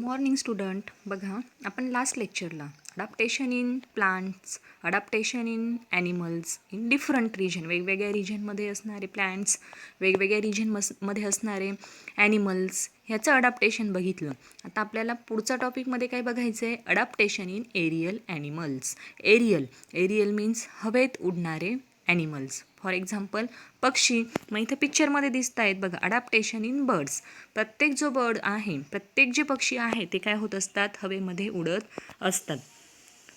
Morning student. बघा, आपण last लेक्चरला adaptation in plants, adaptation in animals in different region, वेगवेगळ्या रिजनमध्ये असणारे प्लांट्स, वेगवेगळ्या रिजनमध्ये असणारे ॲनिमल्स ह्याचं अडॅप्टेशन बघितलं. आता आपल्याला पुढच्या टॉपिकमध्ये काय बघायचं आहे? Adaptation in aerial animals. Aerial means हवेत उडणारे ॲनिमल्स. फॉर एक्झाम्पल पक्षी. मग इथं पिक्चरमध्ये दिसत आहेत बघा, अडॅप्टेशन इन बर्ड्स. प्रत्येक जो बर्ड आहे, प्रत्येक जे पक्षी आहे ते काय होत असतात? हवेमध्ये उडत असतात.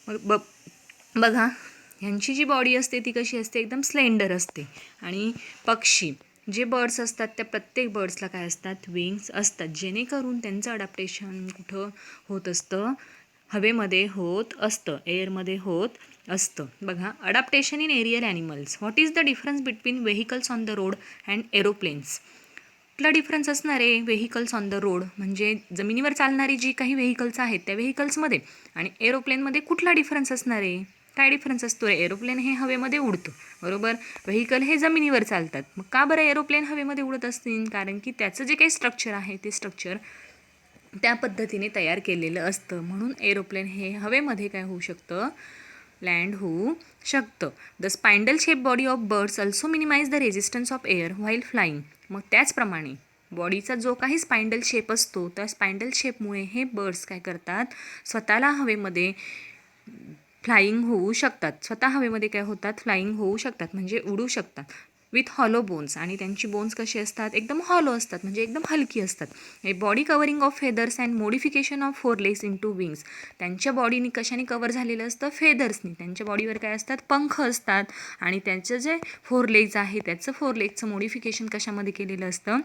मग बघा, ह्यांची जी बॉडी असते ती कशी असते? एकदम स्लेंडर असते. आणि पक्षी जे बर्ड्स असतात त्या प्रत्येक बर्ड्सला काय असतात? विंग्स असतात, जेणेकरून त्यांचं अडॅप्टेशन कुठं होत असतं? हवेमध्ये होत असतं, एअरमध्ये होत असतं. बघा, adaptation in aerial animals. What is the difference between vehicles on the road and aeroplanes? कुठला डिफरन्स असणार आहे व्हेकल्स ऑन द रोड म्हणजे जमिनीवर चालणारी जी काही व्हेकल्स आहेत त्या व्हेकल्समध्ये, आणि एरोप्लेनमध्ये कुठला डिफरन्स असणार आहे? काय डिफरन्स असतो रे? एरोप्लेन हे हवेमध्ये उडतं, बरोबर. व्हेकल हे जमिनीवर चालतात. मग का बरं एरोप्लेन हवेमध्ये उडत असतील? कारण की त्याचं जे काही स्ट्रक्चर आहे ते स्ट्रक्चर त्या पद्धतीने तयार केलेलं असतं, म्हणून एरोप्लेन हे हवेमध्ये काय होऊ शकतं? लँड होऊ शकतं. The spindle shape body of birds also minimise the resistance of air while flying. मग त्याचप्रमाणे बॉडीचा जो काही स्पाइंडल शेप असतो त्या स्पाइंडल शेपमुळे हे बर्ड्स काय करतात? स्वतःला हवेमध्ये फ्लाईंग होऊ शकतात. स्वतः हवेमध्ये काय होतात? फ्लाईंग होऊ शकतात, म्हणजे उडू शकतात. With hollow bones. आणि त्यांची बोन्स कशी असतात? एकदम हॉलो असतात, म्हणजे एकदम हलकी असतात. हे body covering of feathers and modification of four legs into wings. त्यांच्या बॉडीने कशाने कवर झालेलं असतं? फेदर्सनी. त्यांच्या बॉडीवर काय असतात? पंख असतात. आणि त्यांचं जे फोर लेग्स आहे त्याचं फोर लेगचं मोडिफिकेशन कशामध्ये केलेलं असतं?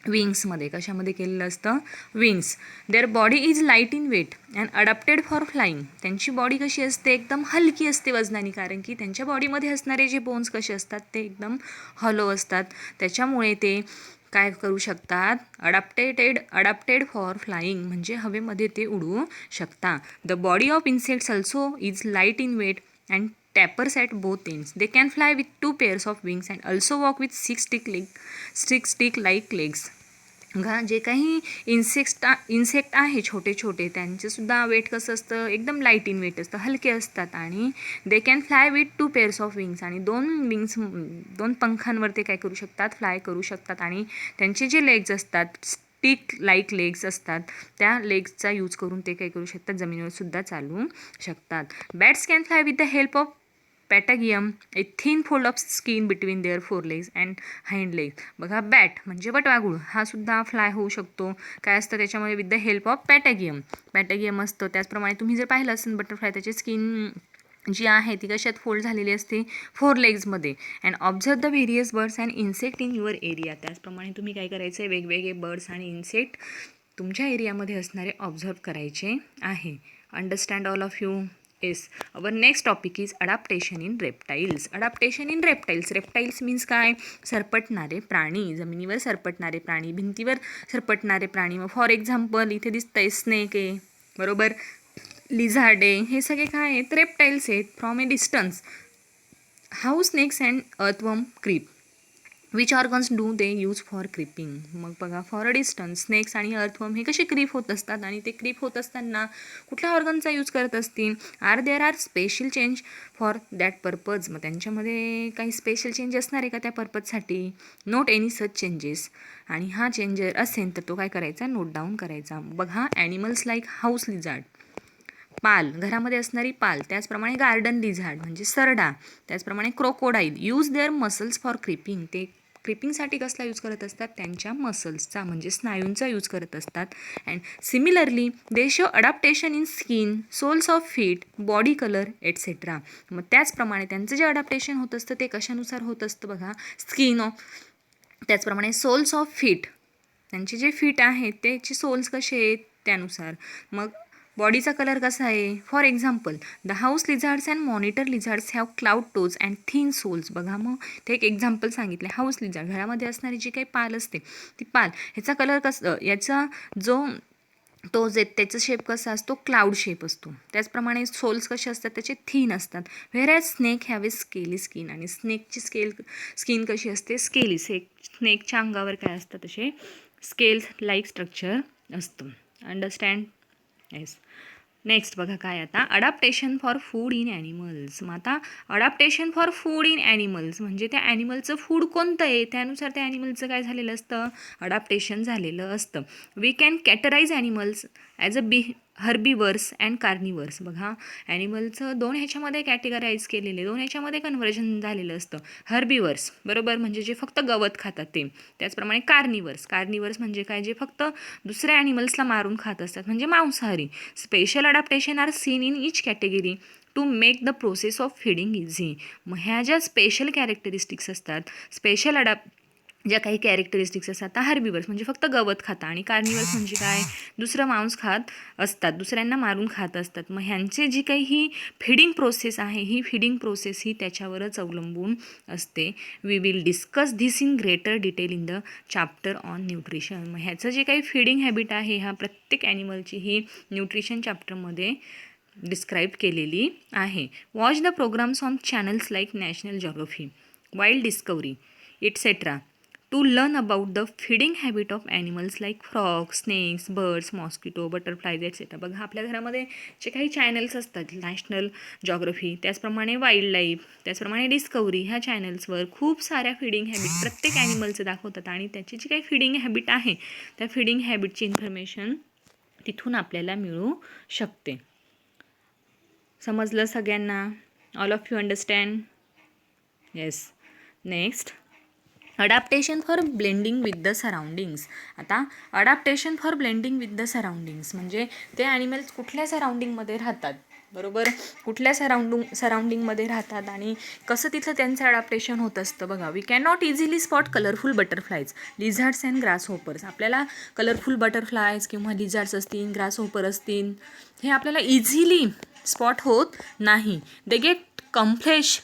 विंग्समध्ये. कशामध्ये केलेलं असतं? Wings. Their body is light in weight and adapted for flying. त्यांची बॉडी कशी असते? एकदम हलकी असते वजनाने, कारण की त्यांच्या बॉडीमध्ये असणारे जे बोन्स कसे असतात ते एकदम हॉलो असतात. त्याच्यामुळे ते काय करू शकतात? अडॅप्टेड फॉर फ्लाईंग, म्हणजे हवेमध्ये ते उडू शकतात. The body of insects also is light in weight and tapers at both ends. They can fly with 2 pairs of wings and also walk with 6 stick like legs. बघा, जे काही insect आहे छोटे छोटे, त्यांचंसुद्धा वेट कसं असतं? एकदम लाईट इन वेट असतं, हलके असतात. आणि दे can fly with 2 pairs of wings. आणि दोन पंखांवर ते काय करू शकतात? फ्लाय करू शकतात. आणि त्यांचे जे लेग्स असतात, स्टिक लाईक लेग्स असतात, त्या लेग्सचा यूज करून ते काय करू शकतात? जमिनीवर सुद्धा चालू शकतात. Bats can fly with the help of patagium, a thin fold of skin between their fore legs and hind legs. बघा, बॅट म्हणजे बटवागुळ, हा सुद्धा फ्लाय होऊ शकतो. काय असतं त्याच्यामध्ये? विथ द हेल्प ऑफ पॅटागियम असतं. त्याचप्रमाणे तुम्ही जर पाहिलं असेल बटरफ्लाय, त्याची स्किन जी आहे ती कशात फोल्ड झालेली असते? फोर लेग्समध्ये. And observe the various birds and insect in your area. त्याचप्रमाणे तुम्ही काय करायचं आहे? वेगवेगळे बर्ड्स आणि इन्सेक्ट तुमच्या एरियामध्ये असणारे ऑब्झर्व करायचे आहे. Understand all of you? Yes. Our next topic is adaptation in reptiles. Adaptation in reptiles. Reptiles means काय? सरपटणारे प्राणी, जमिनीवर सरपटणारे प्राणी, भिंतीवर सरपटणारे प्राणी. मग फॉर एक्झाम्पल इथे दिसतंय स्नेक आहे, बरोबर, लिझार्ड आहे, हे सगळे काय आहेत? रेप्टाईल्स आहेत. From a distance house snakes and earthworm creep. Which organs do they use for creeping. मग बघा, फॉर अ डिस्टन्स स्नेक्स आणि अर्थवर्म हे कसे क्रीप होत असतात, आणि ते क्रीप होत असताना कुठल्या ऑर्गनचा यूज करत असतील? There are special change for that purpose. मग त्यांच्यामध्ये काही स्पेशल चेंज असणार आहे का त्या पर्पजसाठी? Note any such changes. आणि हा चेंज जर असेल तर तो काय करायचा? नोट डाऊन करायचा. बघा, ॲनिमल्स लाईक हाऊस लिझार्ड, पाल, घरामध्ये असणारी पाल, त्याचप्रमाणे गार्डन लिझार्ड म्हणजे सरडा, त्याचप्रमाणे crocodile use their muscles for creeping. ते क्रिपिंगसाठी कसला यूज करत असतात? त्यांच्या मसल्सचा म्हणजे स्नायूंचा यूज करत असतात. And similarly they show adaptation in skin, soles of feet, body colour etcetera. मग त्याचप्रमाणे त्यांचं जे अडॅप्टेशन होत असतं ते कशानुसार होत असतं? बघा, स्किन ऑफ, त्याचप्रमाणे सोल्स ऑफ फीट, त्यांचे जे फीट आहेत त्याचे सोल्स कसे आहेत त्यानुसार. मग बॉडीचा कलर कसा आहे? For example the house lizards and monitor lizards have clawed toes and thin soles. बघा, मग ते एक एक्झाम्पल सांगितले. हाऊस लिझार्ड, घरामध्ये असणारी जी काही पाल असते ती पाल, ह्याचा कलर कसं, याचा जो टोज आहेत त्याचा शेप कसा असतो? क्लाउड शेप असतो. त्याचप्रमाणे सोल्स कसे असतात? त्याचे थिन असतात. Where snake have a scaly skin. आणि स्नेकची स्किन कशी असते? स्केली. स्नेकच्या अंगावर काय असतं? तसे स्केल लाईक स्ट्रक्चर असतं. अंडरस्टँड? येस. नेक्स्ट बघा काय आता, adaptation for food in animals. मग आता adaptation for food in animals म्हणजे त्या ॲनिमलचं फूड कोणतं आहे त्यानुसार त्या ॲनिमलचं काय झालेलं असतं, अडॅप्टेशन झालेलं असतं. We can categorise animals as a herbivores and carnivores. बघा ॲनिमलचं दोन ह्याच्यामध्ये कॅटेगराईज केलेले, दोन ह्याच्यामध्ये कन्व्हर्जन झालेलं असतं. हर्बिवर्स बरोबर म्हणजे जे फक्त गवत खातात ते, त्याचप्रमाणे कार्निवर्स म्हणजे काय, जे फक्त दुसऱ्या ॲनिमल्सला मारून खात असतात म्हणजे मांसाहारी. Special adaptation are seen in each category to make the process of feeding easy. मग ह्या ज्या स्पेशल कॅरेक्टरिस्टिक्स असतात, स्पेशल ज्या काही कॅरेक्टरिस्टिक्स असतात त्या हर्बिवर्स म्हणजे फक्त गवत खाता, आणि कार्निवर्स म्हणजे काय, दुसरं मांस खात असतात, दुसऱ्यांना मारून खात असतात. मग ह्यांची जी काही ही फीडिंग प्रोसेस आहे, ही फीडिंग प्रोसेस ही त्याच्यावरच अवलंबून असते. We will discuss this in greater detail in the chapter on nutrition. मग ह्याचं जे काही फीडिंग हॅबिट आहे, ह्या प्रत्येक ॲनिमलची ही न्यूट्रिशन चॅप्टरमध्ये डिस्क्राईब केलेली आहे. Watch the programmes on channels like National Geography, wild Discovery etcetera to learn about the feeding habit of animals like frogs, snakes, birds, mosquito, butterflies etc. बघा आपल्या घरामध्ये जे काही चॅनल्स असतात, नॅशनल जॉग्रफी, त्याचप्रमाणे wild life, त्याचप्रमाणे discovery, ह्या चॅनल्सवर खूप साऱ्या फिडिंग हॅबिट प्रत्येक ॲनिमलचं दाखवतात, आणि त्याची जी काही फिडिंग हॅबिट आहे त्या फिडिंग हॅबिटची इन्फॉर्मेशन तिथून आपल्याला मिळू शकते. समजलं सगळ्यांना? All of you understand? Yes. Next, adaptation for blending with the surroundings. आता adaptation for blending with the surroundings म्हणजे ते ॲनिमल्स कुठल्या सराउंडिंगमध्ये राहतात, बरोबर, कुठल्या सराउंडिंगमध्ये राहतात आणि कसं तिथं त्यांचं अडॅप्टेशन होत असतं. बघा, we can not easily spot colourful butterflies, lizards and grasshoppers. आपल्याला कलरफुल बटरफ्लायज किंवा लिझार्ड्स असतील, ग्रास होपर असतील, हे आपल्याला इझिली स्पॉट होत नाही. They get camouflage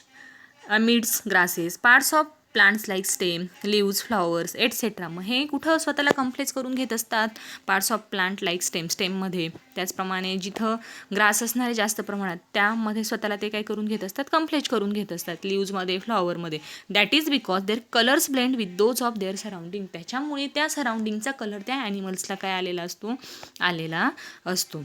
amidst grasses, parts of plants like stem, leaves, flowers etcetera. मग हे कुठं स्वतःला कम्प्लेस करून घेत असतात, पार्ट्स ऑफ प्लांट लाईक स्टेममध्ये. त्याचप्रमाणे जिथं ग्रास असणारे जास्त प्रमाणात त्यामध्ये स्वतःला ते काय करून घेत असतात, कम्प्लेज करून घेत असतात, लिव्जमध्ये, फ्लॉवरमध्ये. That is because their colours blend with those of their surrounding. त्याच्यामुळे त्या सराउंडिंगचा कलर त्या ॲनिमल्सला काय आलेला असतो.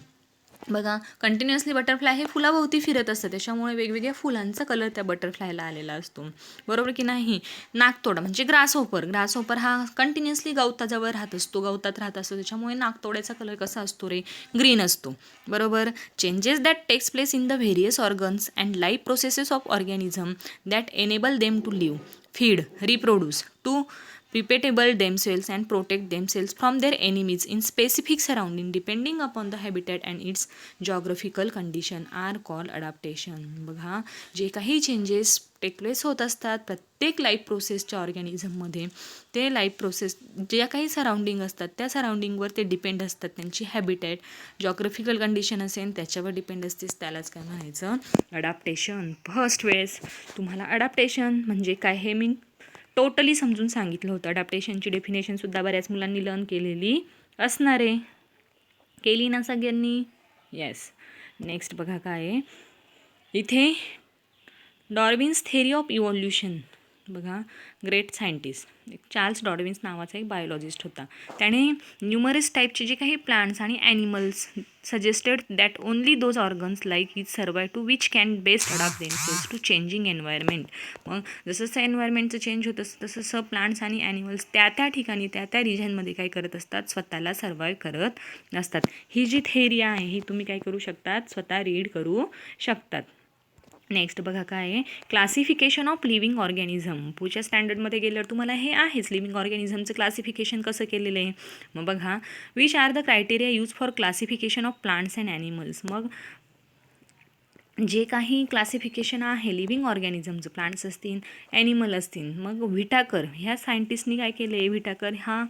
बघा, कंटिन्युअसली बटरफ्लाय हे फुलाभोवती फिरत असतं, त्याच्यामुळे वेगवेगळ्या फुलांचा कलर त्या बटरफ्लायला आलेला असतो, बरोबर की नाही. नाकतोडा म्हणजे ग्रासहोपर हा कंटिन्युअसली गवताजवळ राहत असतो, त्याच्यामुळे नाकतोड्याचा कलर कसा असतो रे, ग्रीन असतो, बरोबर. Changes that takes place in the various organs and life processes of organism that enable them to live, feed, reproduce, to perpetuate themselves and protect themselves from their enemies in specific surrounding depending upon the habitat and its geographical condition are called adaptation. बघा, जे काही changes टेकप्लेस होत असतात प्रत्येक life प्रोसेसच्या ऑर्गॅनिझममध्ये, ते life process ज्या काही सराउंडिंग असतात त्या सराउंडिंगवर ते डिपेंड असतात. त्यांची हॅबिटॅट, जॉग्रफिकल कंडिशन असेल त्याच्यावर डिपेंड असतेस, त्यालाच काय म्हणायचं, अडॅप्टेशन. फर्स्ट वेळेस तुम्हाला अडॅप्टेशन म्हणजे काय हे मी टोटली समजून सांगितलं होतं. अडॅप्टेशनची डेफिनेशनसुद्धा बऱ्याच मुलांनी लर्न केलेली असणार आहे. केली ना सगळ्यांनी? येस. नेक्स्ट बघा काय आहे इथे, डार्विन्स थेरी ऑफ इव्हॉल्युशन. बघा, ग्रेट सायंटिस्ट चार्ल्स डार्विन्स नावाचा एक बायोलॉजिस्ट होता. त्याने न्यूमरस टाईपचे जे काही प्लांट्स आणि animals suggested that only those organs like is survive to which can best adapt themselves to changing environment. मग जसं एन्व्हायरमेंटचं चेंज होत असतं तसं प्लांट्स आणि ॲनिमल्स त्या ठिकाणी त्या रिजनमध्ये काय करत असतात, स्वतःला सर्वाईव्ह करत असतात. ही जी थेरी आहे ही तुम्ही काय करू शकतात, स्वतः रीड करू शकतात. नेक्स्ट बघा काय आहे, क्लासिफिकेशन ऑफ लिव्हिंग ऑर्गॅनिझम. पुढच्या स्टँडर्डमध्ये गेल्यावर तुम्हाला हे आहेच, लिव्हिंग ऑर्गॅनिझमचं क्लासिफिकेशन कसं केलेलं आहे. मग बघा, which are the criteria use for classification of plants and animals. मग जे काही क्लासिफिकेशन आहे लिव्हिंग ऑर्गॅनिझमचं, प्लांट्स असतील, ॲनिमल असतील. मग व्हिटाकर ह्या सायंटिस्टनी काय केलं आहे, व्हिटाकर हा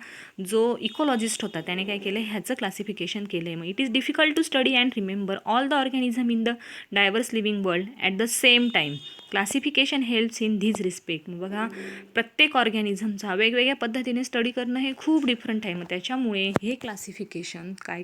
जो इकोलॉजिस्ट होता त्याने काय केलं, ह्याचं क्लासिफिकेशन केलं आहे. मग it is difficult to study and remember all the organism in the diverse living world at the same time. Classification helps in these respect. बघा, प्रत्येक ऑर्गॅनिझमचा वेगवेगळ्या पद्धतीने स्टडी करणं हे खूप डिफरंट आहे. मग त्याच्यामुळे हे क्लासिफिकेशन काय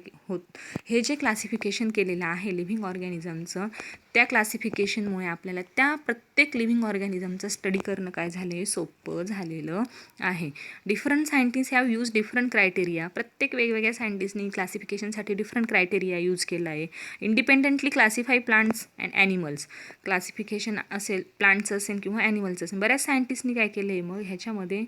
हे जे क्लासिफिकेशन केलेलं आहे लिव्हिंग ऑर्गॅनिझमचं, त्या क्लासिफिकेशनमुळे आपल्याला त्या प्रत्येक लिव्हिंग ऑर्गॅनिझमचं स्टडी करणं काय झालं आहे, सोपं झालेलं आहे. Different scientist have use different criteria. प्रत्येक वेगवेगळ्या सायंटिस्टनी क्लासिफिकेशनसाठी डिफरंट क्रायटेरिया यूज केला आहे. Independently classify plants and animals. Classification असेल प्लांट्स असेल किंवा ॲनिमल्स असेल, बऱ्याच सायंटिस्टनी काय केलं आहे मग ह्याच्यामध्ये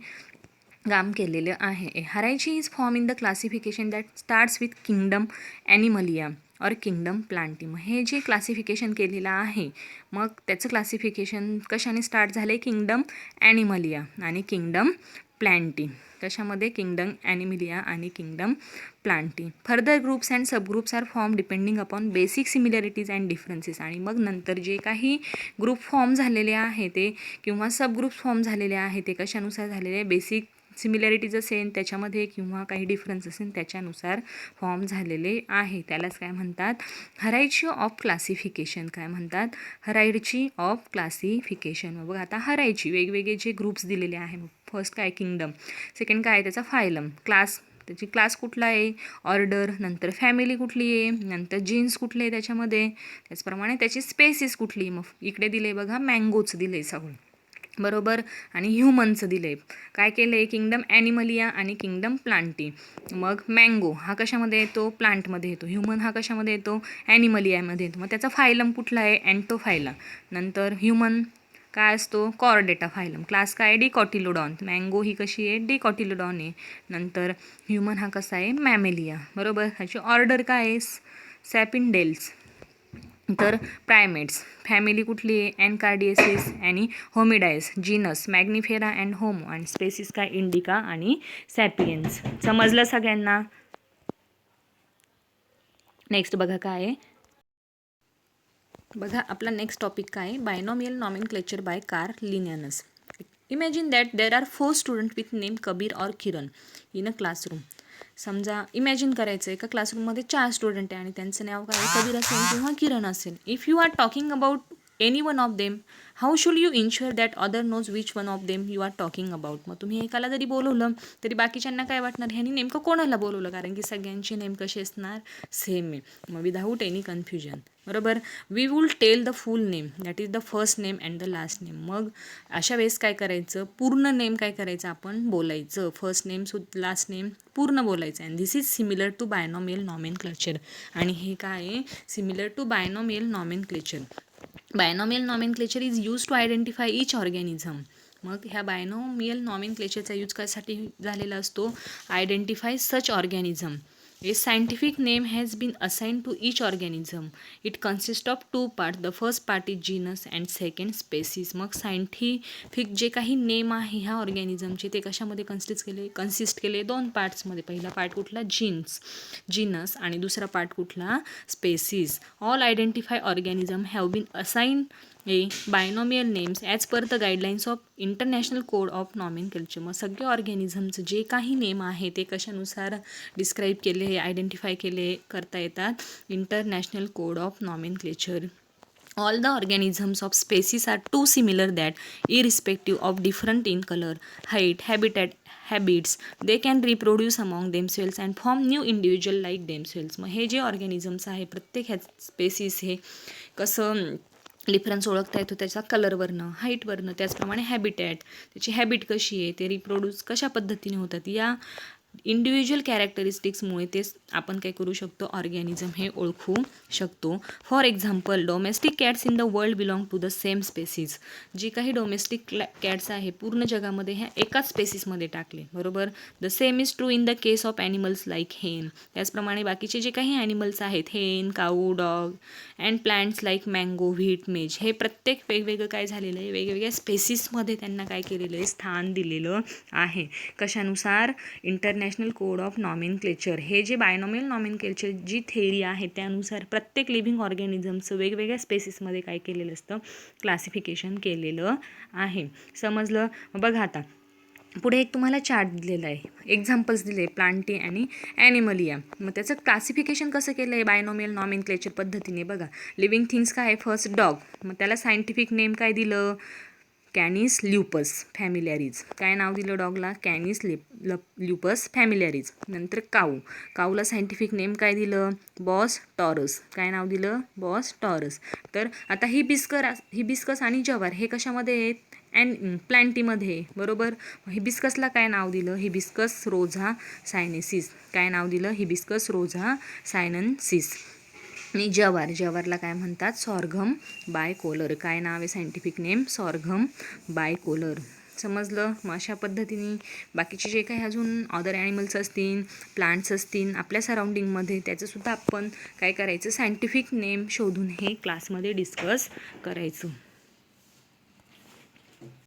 काम केलेलं आहे. Hierarchy is form in the classification that starts with kingdom Animalia और किंगडम प्लांटी. मग हे जे क्लासिफिकेशन केलेलं आहे, मग त्याचं क्लासिफिकेशन कशाने स्टार्ट झालं आहे, किंगडम ॲनिमलिया आणि किंगडम प्लांटी. कशामध्ये, किंगडम ॲनिमलिया आणि kingdom Plantae. Further groups and subgroups are form depending upon basic similarities and differences. आणि मग नंतर जे काही ग्रुप फॉर्म झालेले आहे ते किंवा सबग्रुप्स फॉर्म झालेले आहे ते कशानुसार झालेले आहे, बेसिक सिमिलॅरिटीज असेल त्याच्यामध्ये किंवा काही डिफरन्स असेल त्याच्यानुसार फॉर्म झालेले आहे. त्यालाच काय म्हणतात, हायरार्की ऑफ क्लासिफिकेशन. काय म्हणतात, हायरार्की ऑफ क्लासिफिकेशन. बघा आता हायरार्की वेगवेगळे जे ग्रुप्स दिलेले आहे. फर्स्ट काय, किंगडम. सेकंड काय, त्याचा फायलम. क्लास, त्याची क्लास कुठला आहे, ऑर्डर. नंतर फॅमिली कुठली आहे, नंतर जीन्स कुठले आहे त्याच्यामध्ये, त्याचप्रमाणे त्याची स्पेसिस कुठली. मग इकडे दिले बघा, मँगोचं दिले सगळं, बरोबर. आणि ह्युमनचं दिलं आहे. काय केलं आहे, किंगडम ॲनिमलिया आणि किंगडम प्लांटी. मग मँगो हा कशामध्ये येतो, प्लांटमध्ये येतो. ह्युमन हा कशामध्ये येतो, ॲनिमलियामध्ये येतो. मग त्याचा फायलम कुठला आहे, अँटोफायला. नंतर ह्युमन काय असतो, कॉर्डेटा फायलम. क्लास काय आहे, डिकॉटिलोडॉन. मँगो ही कशी आहे, डिकॉटिलोडॉन आहे. नंतर ह्युमन हा कसा आहे, मॅमेलिया, बरोबर. ह्याची ऑर्डर काय आहे, सॅपिनडेल्स. तर प्रायमेट्स, फॅमिली कुठली आहे, एनकार्डिएसिस आणि Hominidae. Genus Mangifera and Homo. आणि स्पेसिस काय, इंडिका आणि सॅपियन्स. समजलं सगळ्यांना. नेक्स्ट बघा काय आहे, बघा आपला नेक्स्ट टॉपिक काय आहे, binomial nomenclature by Carl Linnaeus. Imagine that there are 4 student with name Kabir और किरण इन अ क्लासरूम. समजा इमॅजिन करायचं एका क्लासरूममध्ये 4 स्टुडंट आहे आणि त्यांचं नाव काय, कबीर असेल किंवा किरण असेल. If you are talking about any one of them, how should you ensure that other knows which one of them you are talking about. मग तुम्ही एकाला जरी बोलवलं तरी बाकीच्यांना काय वाटणार, ह्यांनी नेमकं कोणाला बोलवलं, कारण की सगळ्यांचे नेम कसे असणार, सेम आहे. मग विदाऊट एनी कन्फ्युजन, बरोबर. We will tell the full name, that is the first name and the last name. मग अशा वेळेस काय करायचं, पूर्ण नेम काय करायचं आपण बोलायचं, फर्स्ट नेम लास्ट नेम पूर्ण बोलायचं. And this is similar to binomial nomenclature. आणि हे काय आहे, similar to binomial nomenclature. Binomial nomenclature is use to identify each organism. मग ह्या बायनॉमियल नॉमेनक्लेचरचा यूज कशासाठी झालेला असतो, identify such organism. A scientific name has been assigned to each organism. It consists of 2 parts. The first part is genus and second species. मग scientific जे काही नेम आहे ह्या ऑर्गॅनिझमचे ते कशामध्ये कन्सिस्ट केले 2 पार्ट्समध्ये. पहिला पार्ट कुठला, जीनस आणि दुसरा पार्ट कुठला, species. All identify organism have been assign a binomial names as per the guidelines of international code of nomenclature. मग सगळे ऑर्गॅनिझमचं जे काही नेम आहे ते कशानुसार डिस्क्राईब केले, आयडेंटिफाय करता येतात, international code of nomenclature. All the organisms of species are too similar that, irrespective of different in color, height, habitat, habits, they can reproduce among themselves and form new individual like themselves. मग हे जे organisms आहे प्रत्येक ह्या spaces हे कसं difference ओळखता येतो त्याचा कलरवरनं, हाईटवरनं, त्याचप्रमाणे हॅबिटॅट, त्याची हॅबिट कशी आहे, ते रिप्रोड्यूस कशा पद्धतीने होतात, या इंडिव्हिज्युअल कॅरेक्टरिस्टिक्समुळे तेच आपण काय करू शकतो, ऑर्गॅनिझम हे ओळखू शकतो. For example, domestic cats in the world belong to the same species. जी काही डोमेस्टिक कॅट्स आहे पूर्ण जगामध्ये ह्या एकाच स्पेसीसमध्ये टाकले, बरोबर. The same is true in the case of animals like hen. त्याचप्रमाणे बाकीचे जे काही ॲनिमल्स आहेत, hen, cow, dog and plants like mango, wheat, maize, हे प्रत्येक वेगवेगळं काय झालेलं आहे, वेगवेगळ्या स्पेसीसमध्ये त्यांना काय केलेलं आहे, स्थान दिलेलं आहे. कशानुसार, इंटरनॅशनल कोड ऑफ नॉमेनक्लेचर. हे जे बायनॉमियल नॉमेनक्लेचर जी थेअरी आहे त्यानुसार प्रत्येक लिव्हिंग ऑर्गॅनिझमचं वेगवेगळ्या स्पेसीसमध्ये काय केलेलं असतं, क्लासिफिकेशन केलेलं आहे. समजलं. बघा आता पुढे एक तुम्हाला चार्ट दिलेला आहे, एक्झाम्पल्स दिले प्लांटी आणि ॲनिमलिया. मग त्याचं क्लासिफिकेशन कसं केलं आहे बायनॉमियल नॉमेनक्लेचर पद्धतीने. बघा, लिव्हिंग थिंग्स काय आहे, फर्स्ट डॉग, मग त्याला सायंटिफिक नेम काय दिलं, कॅनिस ल्युपस फॅमिल्यारीज. काय नाव दिलं डॉगला, कॅनिस ल्युपस फॅमिल्यारीज. नंतर काऊला सायंटिफिक नेम काय दिलं, बॉस टॉरस. काय नाव दिलं, बॉस टॉरस. तर आता हिबिस्कस आणि जवार हे कशामध्ये आहेत, प्लांटीमध्ये, बरोबर. हिबिस्कसला काय नाव दिलं, हिबिस्कस रोझा सायनेसिस. काय नाव दिलं, हिबिस्कस रोझा सायनेसिस. आणि जवारला काय म्हणतात, सॉर्घम बायकोलर. काय नाव आहे सायंटिफिक नेम, सॉर्घम बायकोलर. समजलं. मग अशा पद्धतीने बाकीचे जे काही अजून अदर ॲनिमल्स असतील, प्लांट्स असतील आपल्या सराउंडिंगमध्ये, त्याचंसुद्धा आपण काय करायचं, सायंटिफिक नेम शोधून हे क्लासमध्ये डिस्कस करायचं.